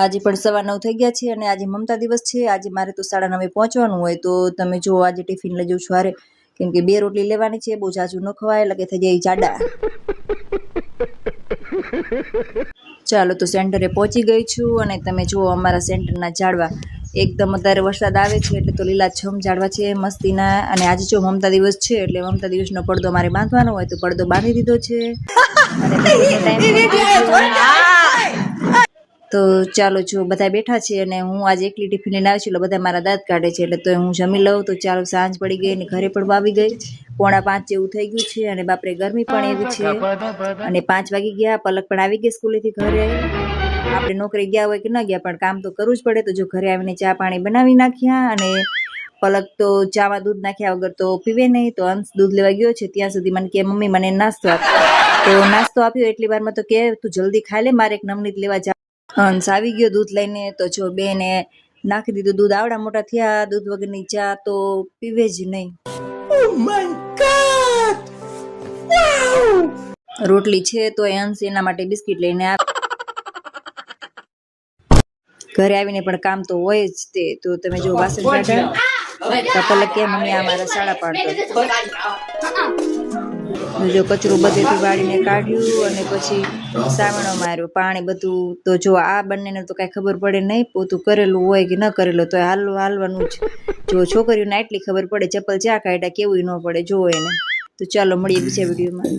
આજે પણ 9:15 થઈ ગયા છે અને આજે મમતા દિવસ છે। આજે મારે તો 9:30 પહોંચવાનું હોય તો તમે જો આજે ટિફિન લઈ જઉં છું હારે, કેમ કે 2 રોટલી લેવાની છે, બહુ જાજુ ન ખવાય એટલે કે થઈ જાય જાડા। ચાલો તો સેન્ટરે પહોંચી ગઈ છું અને તમે જુઓ અમારા સેન્ટરના ઝાડવા એકદમ અત્યારે વરસાદ આવે છે એટલે તો લીલાછમ ઝાડવા છે મસ્તીના। અને આજે જો મમતા દિવસ છે એટલે મમતા દિવસનો પડદો મારે બાંધવાનો હોય તો પડદો બાંધી દીધો છે અને બપોરનો ટાઈમ થઈ ગયો છે। તો ચાલો જો બધા બેઠા છે અને હું આજે એકલી ટિફિન લઈને આવી છું એટલે બધા મારા દાંત કાઢે છે એટલે તો હું જમી લઉં। તો ચાલો સાંજ પડી ગઈ અને ઘરે પણ આવી ગઈ, 4:45 જેવું થઈ ગયું છે અને બાપરે ગરમી પણ એવી છે અને 5 વાગી ગયા। પલક પણ આવી ગઈ સ્કૂલેથી ઘરે। આપણે નોકરી ગયા હોય કે ન ગયા પણ કામ તો કરવું જ પડે। તો જો ઘરે આવીને ચા પાણી બનાવી નાખ્યા અને પલક તો ચામાં દૂધ નાખ્યા વગર તો પીવે નહીં, તો અંશ દૂધ લેવા ગયો છે ત્યાં સુધી મને કે મમ્મી મને નાસ્તો આપ, તો નાસ્તો આપ્યો એટલી વારમાં તો કે તું જલ્દી ખાઈ લે મારે એક નવનીત લેવા જા। હંસ આવી ગયો દૂધ લઈને, તો જો બેને નાખી દીધું દૂધ, આવડા મોટા થયા દૂધ વગરની ચા તો પીવે જ નહીં। રોટલી છે તો અંશ એના માટે બિસ્કિટ લઈને ઘરે આવીને પણ કામ તો હોય જ તે। તો તમે જો વાસણ કાઢ્યા, પલક કે મમ્મી આ મારા સાડા પાડતો, જો કચરું બધેથી વાળીને કાઢ્યું અને પછી સાવણો માર્યો, પાણી બધું। તો જો આ બંનેને તો કાંઈ ખબર પડે નહીં, પોતું કરેલું હોય કે ન કરેલું તો હાલવાનું જ। જો છોકરીઓને આટલી ખબર પડે, ચપ્પલ ચા કાઢ્યા કેવું ન પડે જોવો એને। તો ચાલો મળીએ બીજા વિડીયોમાં।